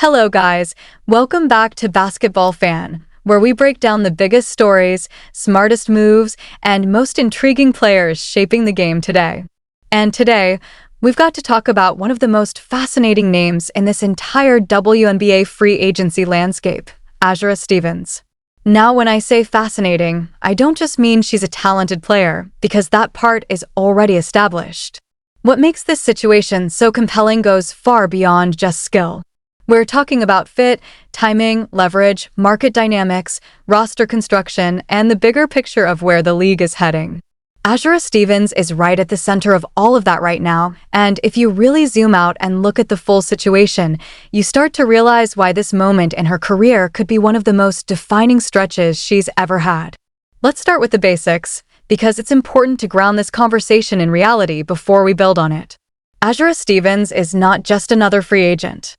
Hello guys, welcome back to Basketball Fan, where we break down the biggest stories, smartest moves, and most intriguing players shaping the game today. And today, we've got to talk about one of the most fascinating names in this entire WNBA free agency landscape, Azura Stevens. Now, when I say fascinating, I don't just mean she's a talented player, because that part is already established. What makes this situation so compelling goes far beyond just skill. We're talking about fit, timing, leverage, market dynamics, roster construction, and the bigger picture of where the league is heading. Azura Stevens is right at the center of all of that right now, and if you really zoom out and look at the full situation, you start to realize why this moment in her career could be one of the most defining stretches she's ever had. Let's start with the basics, because it's important to ground this conversation in reality before we build on it. Azura Stevens is not just another free agent.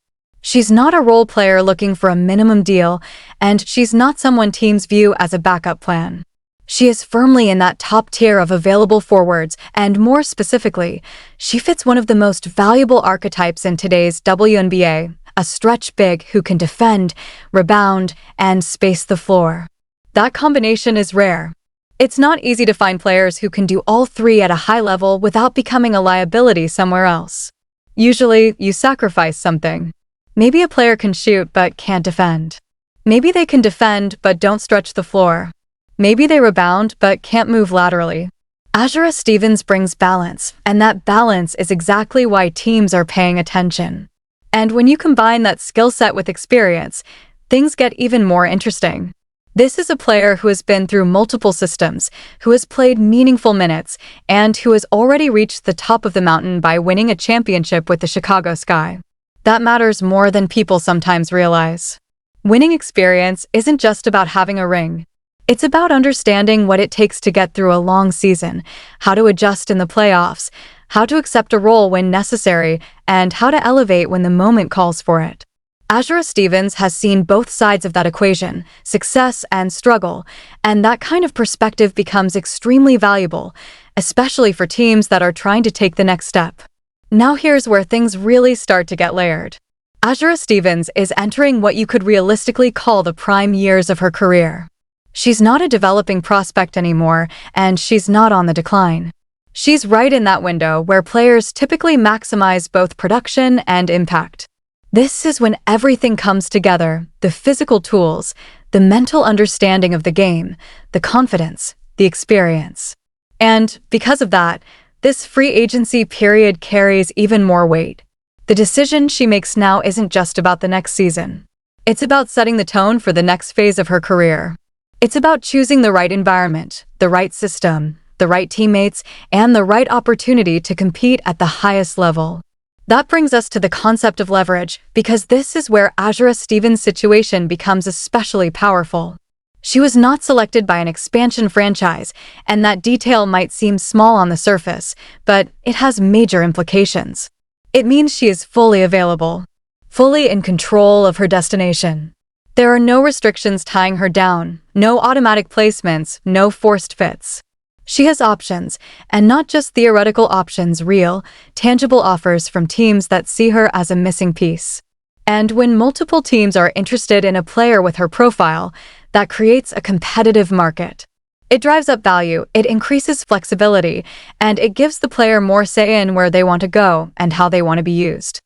She's not a role player looking for a minimum deal, and she's not someone teams view as a backup plan. She is firmly in that top tier of available forwards, and more specifically, she fits one of the most valuable archetypes in today's WNBA, a stretch big who can defend, rebound, and space the floor. That combination is rare. It's not easy to find players who can do all three at a high level without becoming a liability somewhere else. Usually, you sacrifice something. Maybe a player can shoot but can't defend. Maybe they can defend but don't stretch the floor. Maybe they rebound but can't move laterally. Azura Stevens brings balance, and that balance is exactly why teams are paying attention. And when you combine that skill set with experience, things get even more interesting. This is a player who has been through multiple systems, who has played meaningful minutes, and who has already reached the top of the mountain by winning a championship with the Chicago Sky. That matters more than people sometimes realize. Winning experience isn't just about having a ring. It's about understanding what it takes to get through a long season, how to adjust in the playoffs, how to accept a role when necessary, and how to elevate when the moment calls for it. Azura Stevens has seen both sides of that equation, success and struggle, and that kind of perspective becomes extremely valuable, especially for teams that are trying to take the next step. Now here's where things really start to get layered. Azura Stevens is entering what you could realistically call the prime years of her career. She's not a developing prospect anymore, and she's not on the decline. She's right in that window where players typically maximize both production and impact. This is when everything comes together: the physical tools, the mental understanding of the game, the confidence, the experience. And because of that, this free agency period carries even more weight. The decision she makes now isn't just about the next season. It's about setting the tone for the next phase of her career. It's about choosing the right environment, the right system, the right teammates, and the right opportunity to compete at the highest level. That brings us to the concept of leverage, because this is where Azura Stevens' situation becomes especially powerful. She was not selected by an expansion franchise, and that detail might seem small on the surface, but it has major implications. It means she is fully available, fully in control of her destination. There are no restrictions tying her down, no automatic placements, no forced fits. She has options, and not just theoretical options, real, tangible offers from teams that see her as a missing piece. And when multiple teams are interested in a player with her profile, that creates a competitive market. It drives up value, it increases flexibility, and it gives the player more say in where they want to go and how they want to be used.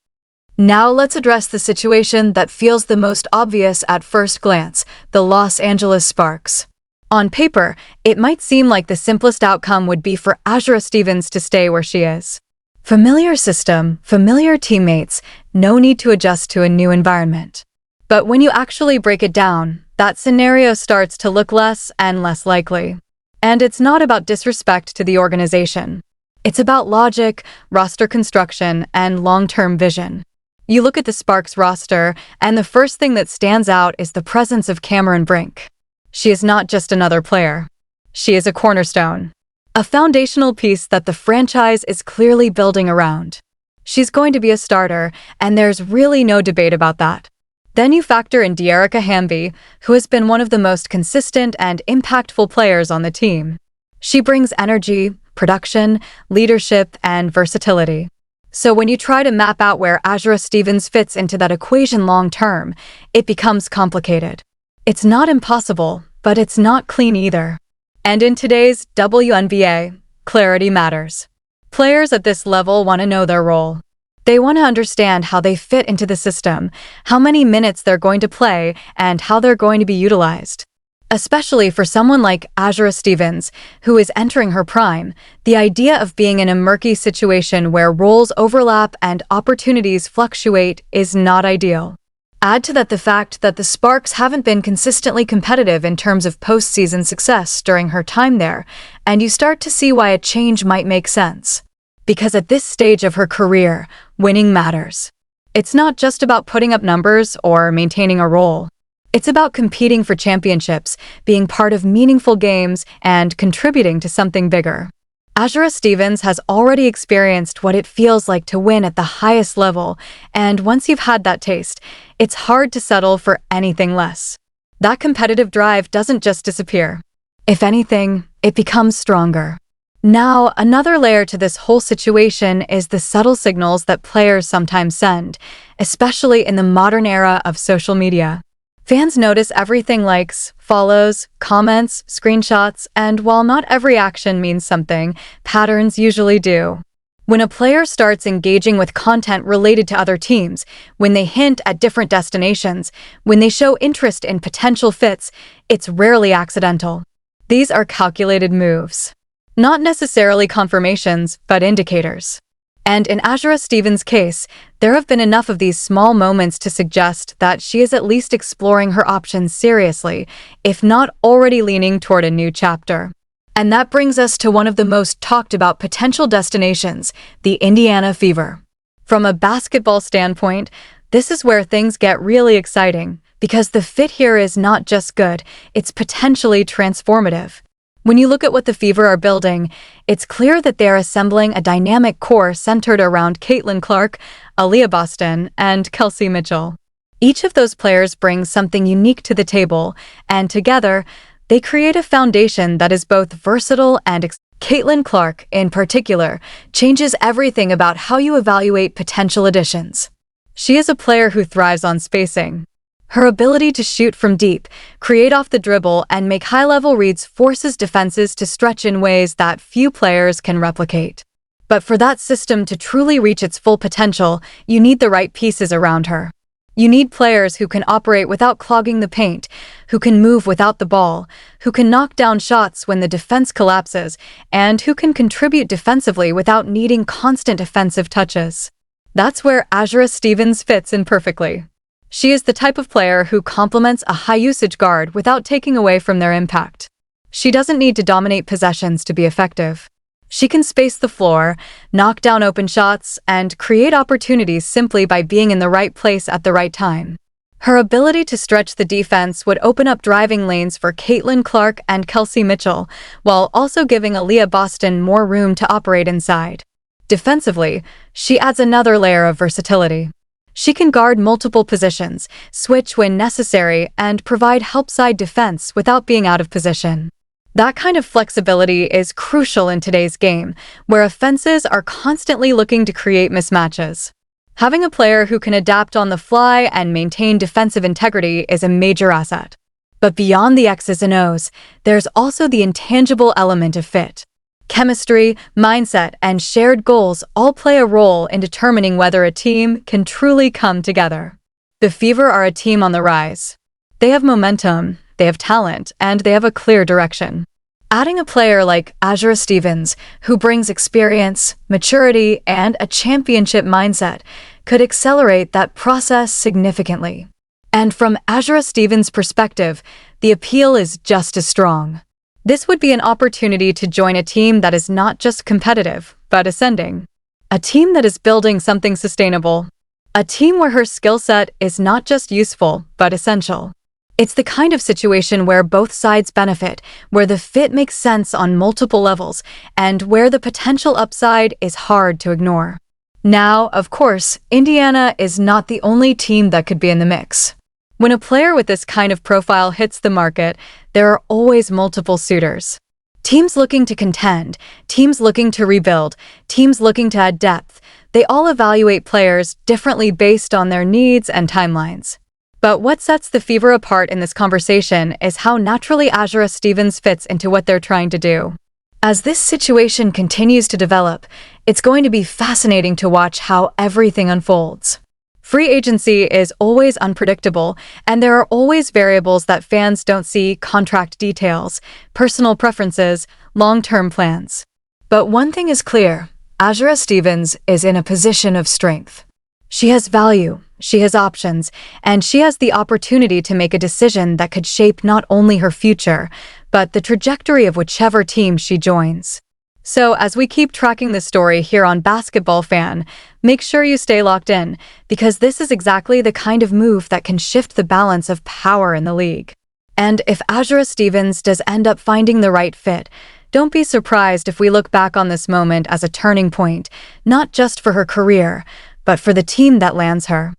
Now let's address the situation that feels the most obvious at first glance: the Los Angeles Sparks. On paper, it might seem like the simplest outcome would be for Azura Stevens to stay where she is. Familiar system, familiar teammates, no need to adjust to a new environment. But when you actually break it down, that scenario starts to look less and less likely. And it's not about disrespect to the organization. It's about logic, roster construction, and long-term vision. You look at the Sparks roster, and the first thing that stands out is the presence of Cameron Brink. She is not just another player. She is a cornerstone, a foundational piece that the franchise is clearly building around. She's going to be a starter, and there's really no debate about that. Then you factor in De'Arica Hamby, who has been one of the most consistent and impactful players on the team. She brings energy, production, leadership, and versatility. So when you try to map out where Azura Stevens fits into that equation long term, it becomes complicated. It's not impossible, but it's not clean either. And in today's WNBA, clarity matters. Players at this level want to know their role. They want to understand how they fit into the system, how many minutes they're going to play, and how they're going to be utilized. Especially for someone like Azura Stevens, who is entering her prime, the idea of being in a murky situation where roles overlap and opportunities fluctuate is not ideal. Add to that the fact that the Sparks haven't been consistently competitive in terms of postseason success during her time there, and you start to see why a change might make sense. Because at this stage of her career, winning matters. It's not just about putting up numbers or maintaining a role. It's about competing for championships, being part of meaningful games, and contributing to something bigger. Azura Stevens has already experienced what it feels like to win at the highest level, and once you've had that taste, it's hard to settle for anything less. That competitive drive doesn't just disappear. If anything, it becomes stronger. Now, another layer to this whole situation is the subtle signals that players sometimes send, especially in the modern era of social media. Fans notice everything: likes, follows, comments, screenshots, and while not every action means something, patterns usually do. When a player starts engaging with content related to other teams, when they hint at different destinations, when they show interest in potential fits, it's rarely accidental. These are calculated moves. Not necessarily confirmations, but indicators. And in Azura Stevens' case, there have been enough of these small moments to suggest that she is at least exploring her options seriously, if not already leaning toward a new chapter. And that brings us to one of the most talked about potential destinations, the Indiana Fever. From a basketball standpoint, this is where things get really exciting, because the fit here is not just good, it's potentially transformative. When you look at what the Fever are building, it's clear that they're assembling a dynamic core centered around Caitlin Clark, Aaliyah Boston, and Kelsey Mitchell. Each of those players brings something unique to the table, and together, they create a foundation that is both versatile and Caitlin Clark, in particular, changes everything about how you evaluate potential additions. She is a player who thrives on spacing. Her ability to shoot from deep, create off the dribble, and make high-level reads forces defenses to stretch in ways that few players can replicate. But for that system to truly reach its full potential, you need the right pieces around her. You need players who can operate without clogging the paint, who can move without the ball, who can knock down shots when the defense collapses, and who can contribute defensively without needing constant offensive touches. That's where Azura Stevens fits in perfectly. She is the type of player who complements a high-usage guard without taking away from their impact. She doesn't need to dominate possessions to be effective. She can space the floor, knock down open shots, and create opportunities simply by being in the right place at the right time. Her ability to stretch the defense would open up driving lanes for Caitlin Clark and Kelsey Mitchell, while also giving Aaliyah Boston more room to operate inside. Defensively, she adds another layer of versatility. She can guard multiple positions, switch when necessary, and provide help-side defense without being out of position. That kind of flexibility is crucial in today's game, where offenses are constantly looking to create mismatches. Having a player who can adapt on the fly and maintain defensive integrity is a major asset. But beyond the X's and O's, there's also the intangible element of fit. Chemistry, mindset, and shared goals all play a role in determining whether a team can truly come together. The Fever are a team on the rise. They have momentum, they have talent, and they have a clear direction. Adding a player like Azura Stevens, who brings experience, maturity, and a championship mindset, could accelerate that process significantly. And from Azura Stevens' perspective, the appeal is just as strong. This would be an opportunity to join a team that is not just competitive, but ascending. A team that is building something sustainable. A team where her skill set is not just useful, but essential. It's the kind of situation where both sides benefit, where the fit makes sense on multiple levels, and where the potential upside is hard to ignore. Now, of course, Indiana is not the only team that could be in the mix. When a player with this kind of profile hits the market, there are always multiple suitors. Teams looking to contend, teams looking to rebuild, teams looking to add depth, they all evaluate players differently based on their needs and timelines. But what sets the Fever apart in this conversation is how naturally Azura Stevens fits into what they're trying to do. As this situation continues to develop, it's going to be fascinating to watch how everything unfolds. Free agency is always unpredictable, and there are always variables that fans don't see: contract details, personal preferences, long-term plans. But one thing is clear: Azura Stevens is in a position of strength. She has value, she has options, and she has the opportunity to make a decision that could shape not only her future, but the trajectory of whichever team she joins. So as we keep tracking this story here on Basketball Fan, make sure you stay locked in, because this is exactly the kind of move that can shift the balance of power in the league. And if Azura Stevens does end up finding the right fit, don't be surprised if we look back on this moment as a turning point, not just for her career, but for the team that lands her.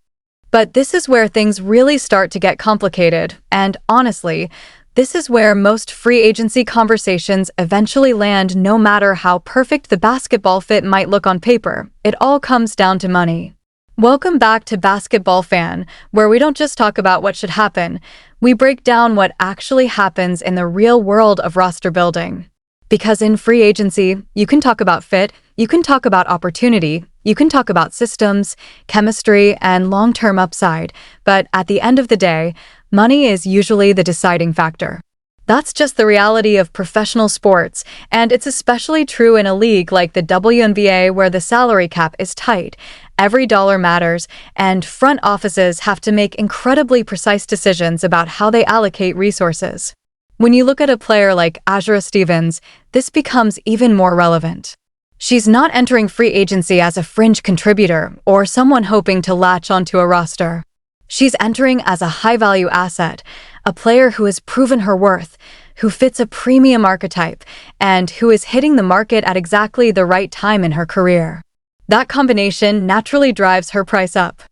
But this is where things really start to get complicated, and honestly, this is where most free agency conversations eventually land. No matter how perfect the basketball fit might look on paper, it all comes down to money. Welcome back to Basketball Fan, where we don't just talk about what should happen, we break down what actually happens in the real world of roster building. Because in free agency, you can talk about fit, you can talk about opportunity, you can talk about systems, chemistry, and long-term upside, but at the end of the day, money is usually the deciding factor. That's just the reality of professional sports, and it's especially true in a league like the WNBA where the salary cap is tight. Every dollar matters, and front offices have to make incredibly precise decisions about how they allocate resources. When you look at a player like Azura Stevens, this becomes even more relevant. She's not entering free agency as a fringe contributor or someone hoping to latch onto a roster. She's entering as a high-value asset, a player who has proven her worth, who fits a premium archetype, and who is hitting the market at exactly the right time in her career. That combination naturally drives her price up.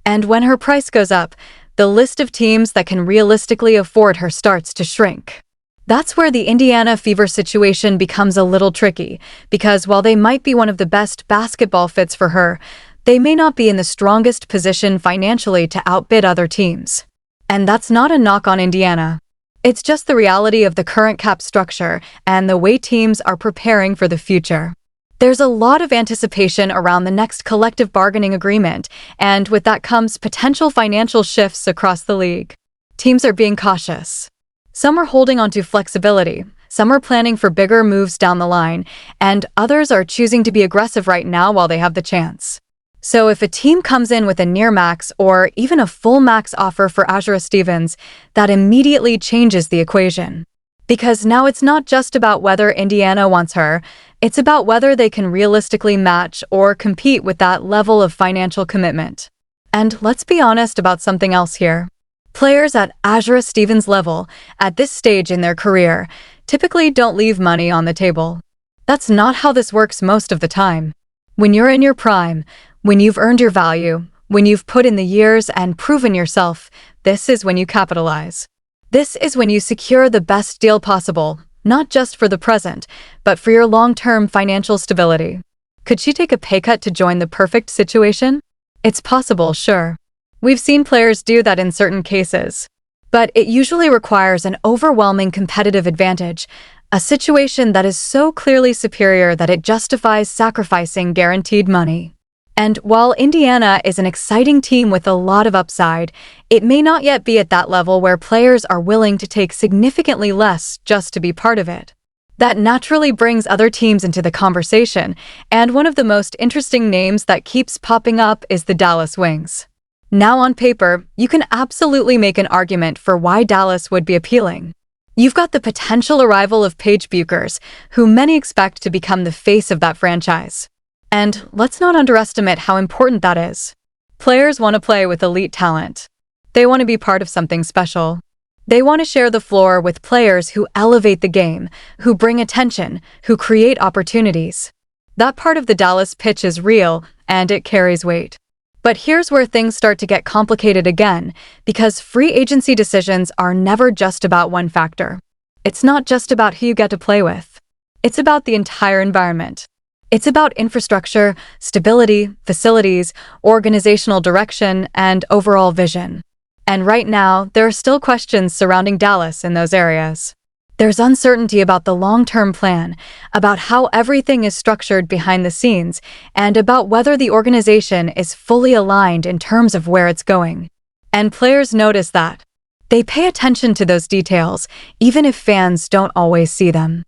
And when her price goes up, the list of teams that can realistically afford her starts to shrink. That's where the Indiana Fever situation becomes a little tricky, because while they might be one of the best basketball fits for her, they may not be in the strongest position financially to outbid other teams. And that's not a knock on Indiana. It's just the reality of the current cap structure and the way teams are preparing for the future. There's a lot of anticipation around the next collective bargaining agreement, and with that comes potential financial shifts across the league. Teams are being cautious. Some are holding on to flexibility, some are planning for bigger moves down the line, and others are choosing to be aggressive right now while they have the chance. So if a team comes in with a near max or even a full max offer for Azura Stevens, that immediately changes the equation. Because now it's not just about whether Indiana wants her, it's about whether they can realistically match or compete with that level of financial commitment. And let's be honest about something else here. Players at Azura Stevens' level, at this stage in their career, typically don't leave money on the table. That's not how this works most of the time. When you're in your prime, when you've earned your value, when you've put in the years and proven yourself, this is when you capitalize. This is when you secure the best deal possible, not just for the present, but for your long-term financial stability. Could she take a pay cut to join the perfect situation? It's possible, sure. We've seen players do that in certain cases. But it usually requires an overwhelming competitive advantage, a situation that is so clearly superior that it justifies sacrificing guaranteed money. And while Indiana is an exciting team with a lot of upside, it may not yet be at that level where players are willing to take significantly less just to be part of it. That naturally brings other teams into the conversation, and one of the most interesting names that keeps popping up is the Dallas Wings. Now on paper, you can absolutely make an argument for why Dallas would be appealing. You've got the potential arrival of Paige Bueckers, who many expect to become the face of that franchise. And let's not underestimate how important that is. Players want to play with elite talent. They want to be part of something special. They want to share the floor with players who elevate the game, who bring attention, who create opportunities. That part of the Dallas pitch is real, and it carries weight. But here's where things start to get complicated again, because free agency decisions are never just about one factor. It's not just about who you get to play with. It's about the entire environment. It's about infrastructure, stability, facilities, organizational direction, and overall vision. And right now, there are still questions surrounding Dallas in those areas. There's uncertainty about the long-term plan, about how everything is structured behind the scenes, and about whether the organization is fully aligned in terms of where it's going. And players notice that. They pay attention to those details, even if fans don't always see them.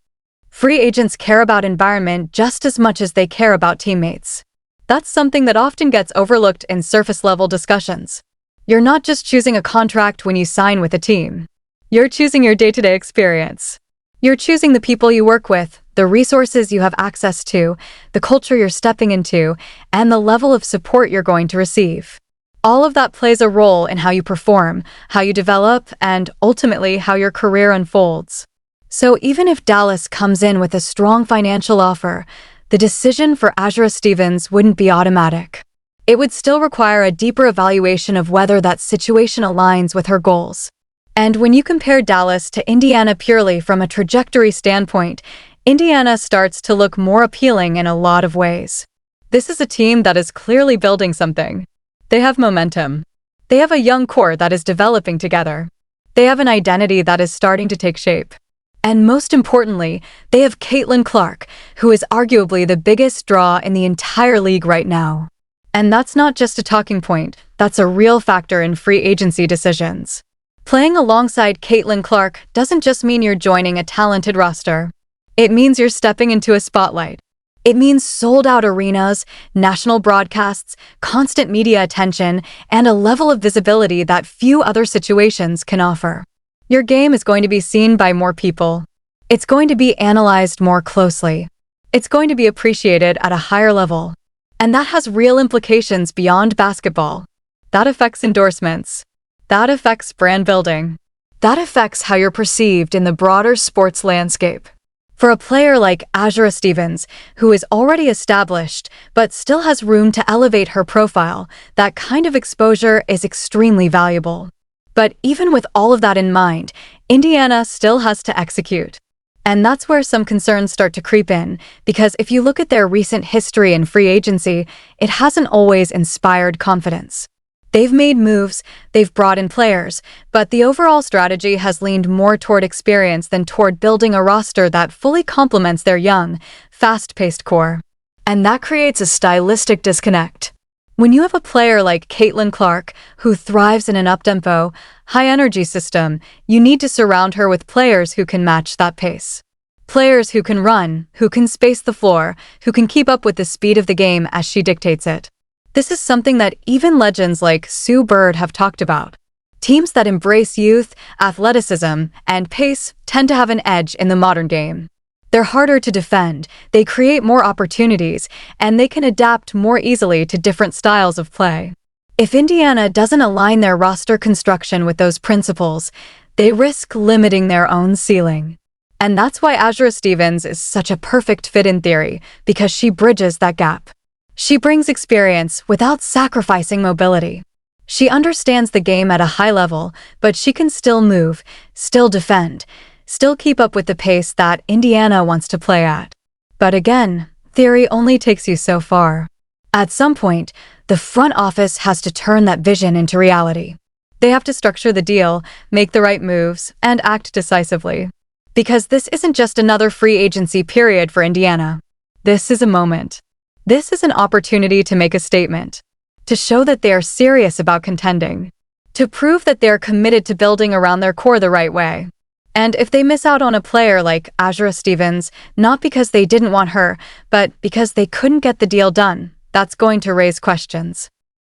Free agents care about environment just as much as they care about teammates. That's something that often gets overlooked in surface-level discussions. You're not just choosing a contract when you sign with a team. You're choosing your day-to-day experience. You're choosing the people you work with, the resources you have access to, the culture you're stepping into, and the level of support you're going to receive. All of that plays a role in how you perform, how you develop, and ultimately how your career unfolds. So even if Dallas comes in with a strong financial offer, the decision for Azura Stevens wouldn't be automatic. It would still require a deeper evaluation of whether that situation aligns with her goals. And when you compare Dallas to Indiana purely from a trajectory standpoint, Indiana starts to look more appealing in a lot of ways. This is a team that is clearly building something. They have momentum. They have a young core that is developing together. They have an identity that is starting to take shape. And most importantly, they have Caitlin Clark, who is arguably the biggest draw in the entire league right now. And that's not just a talking point, that's a real factor in free agency decisions. Playing alongside Caitlin Clark doesn't just mean you're joining a talented roster. It means you're stepping into a spotlight. It means sold-out arenas, national broadcasts, constant media attention, and a level of visibility that few other situations can offer. Your game is going to be seen by more people. It's going to be analyzed more closely. It's going to be appreciated at a higher level. And that has real implications beyond basketball. That affects endorsements. That affects brand building. That affects how you're perceived in the broader sports landscape. For a player like Azura Stevens, who is already established but still has room to elevate her profile, that kind of exposure is extremely valuable. But even with all of that in mind, Indiana still has to execute. And that's where some concerns start to creep in, because if you look at their recent history in free agency, it hasn't always inspired confidence. They've made moves, they've brought in players, but the overall strategy has leaned more toward experience than toward building a roster that fully complements their young, fast-paced core. And that creates a stylistic disconnect. When you have a player like Caitlin Clark, who thrives in an up-tempo, high-energy system, you need to surround her with players who can match that pace. Players who can run, who can space the floor, who can keep up with the speed of the game as she dictates it. This is something that even legends like Sue Bird have talked about. Teams that embrace youth, athleticism, and pace tend to have an edge in the modern game. They're harder to defend, they create more opportunities, and they can adapt more easily to different styles of play. If Indiana doesn't align their roster construction with those principles, they risk limiting their own ceiling. And that's why Azura Stevens is such a perfect fit in theory, because she bridges that gap. She brings experience without sacrificing mobility. She understands the game at a high level, but she can still move, still defend, still keep up with the pace that Indiana wants to play at. But again, theory only takes you so far. At some point, the front office has to turn that vision into reality. They have to structure the deal, make the right moves, and act decisively. Because this isn't just another free agency period for Indiana. This is a moment. This is an opportunity to make a statement, to show that they are serious about contending, to prove that they are committed to building around their core the right way. And if they miss out on a player like Azura Stevens, not because they didn't want her, but because they couldn't get the deal done, that's going to raise questions.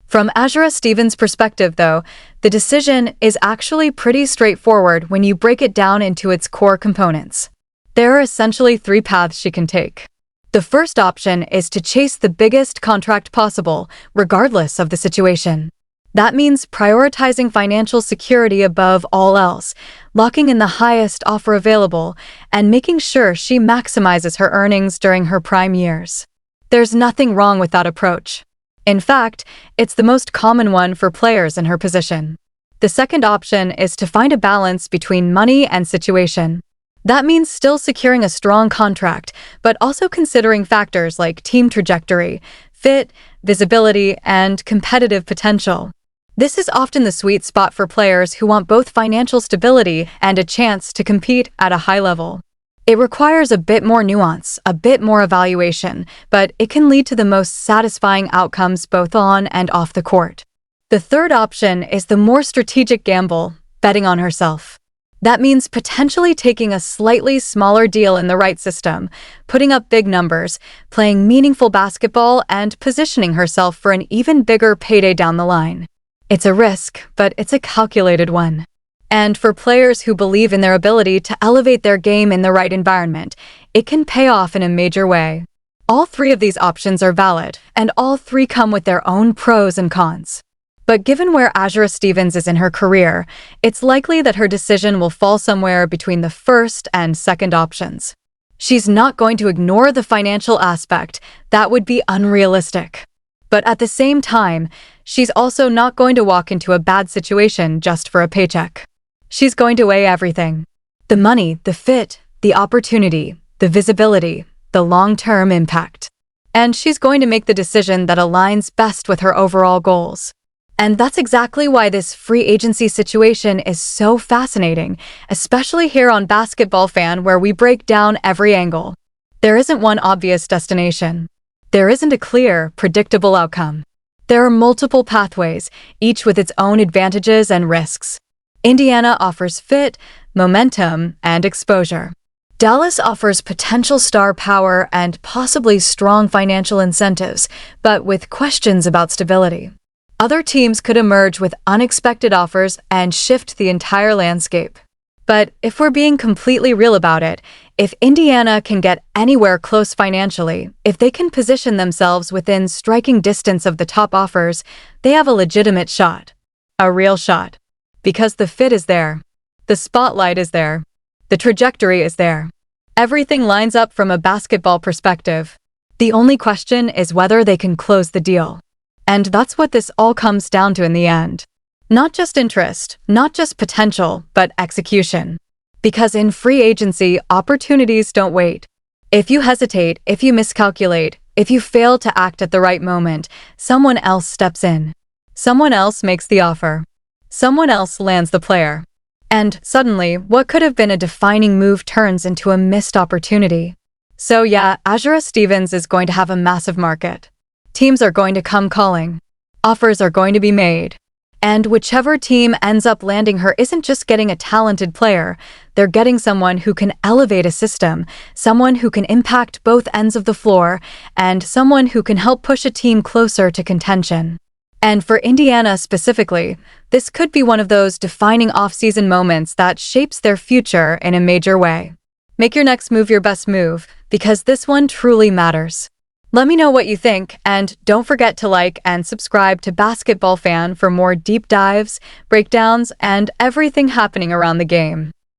From Azura Stevens' perspective, though, the decision is actually pretty straightforward when you break it down into its core components. There are essentially 3 paths she can take. The first option is to chase the biggest contract possible, regardless of the situation. That means prioritizing financial security above all else, locking in the highest offer available, and making sure she maximizes her earnings during her prime years. There's nothing wrong with that approach. In fact, it's the most common one for players in her position. The second option is to find a balance between money and situation. That means still securing a strong contract, but also considering factors like team trajectory, fit, visibility, and competitive potential. This is often the sweet spot for players who want both financial stability and a chance to compete at a high level. It requires a bit more nuance, a bit more evaluation, but it can lead to the most satisfying outcomes both on and off the court. The third option is the more strategic gamble, betting on herself. That means potentially taking a slightly smaller deal in the right system, putting up big numbers, playing meaningful basketball, and positioning herself for an even bigger payday down the line. It's a risk, but it's a calculated one. And for players who believe in their ability to elevate their game in the right environment, it can pay off in a major way. All three of these options are valid, and all three come with their own pros and cons. But given where Azura Stevens is in her career, it's likely that her decision will fall somewhere between the first and second options. She's not going to ignore the financial aspect. That would be unrealistic. But at the same time, she's also not going to walk into a bad situation just for a paycheck. She's going to weigh everything: the money, the fit, the opportunity, the visibility, the long-term impact. And she's going to make the decision that aligns best with her overall goals. And that's exactly why this free agency situation is so fascinating, especially here on Basketball Fan, where we break down every angle. There isn't one obvious destination. There isn't a clear, predictable outcome. There are multiple pathways, each with its own advantages and risks. Indiana offers fit, momentum, and exposure. Dallas offers potential star power and possibly strong financial incentives, but with questions about stability. Other teams could emerge with unexpected offers and shift the entire landscape. But if we're being completely real about it, if Indiana can get anywhere close financially, if they can position themselves within striking distance of the top offers, they have a legitimate shot. A real shot. Because the fit is there. The spotlight is there. The trajectory is there. Everything lines up from a basketball perspective. The only question is whether they can close the deal. And that's what this all comes down to in the end. Not just interest, not just potential, but execution. Because in free agency, opportunities don't wait. If you hesitate, if you miscalculate, if you fail to act at the right moment, someone else steps in. Someone else makes the offer. Someone else lands the player. And suddenly, what could have been a defining move turns into a missed opportunity. So yeah, Azura Stevens is going to have a massive market. Teams are going to come calling. Offers are going to be made. And whichever team ends up landing her isn't just getting a talented player, they're getting someone who can elevate a system, someone who can impact both ends of the floor, and someone who can help push a team closer to contention. And for Indiana specifically, this could be one of those defining off-season moments that shapes their future in a major way. Make your next move your best move, because this one truly matters. Let me know what you think, and don't forget to like and subscribe to Basketball Fan for more deep dives, breakdowns, and everything happening around the game.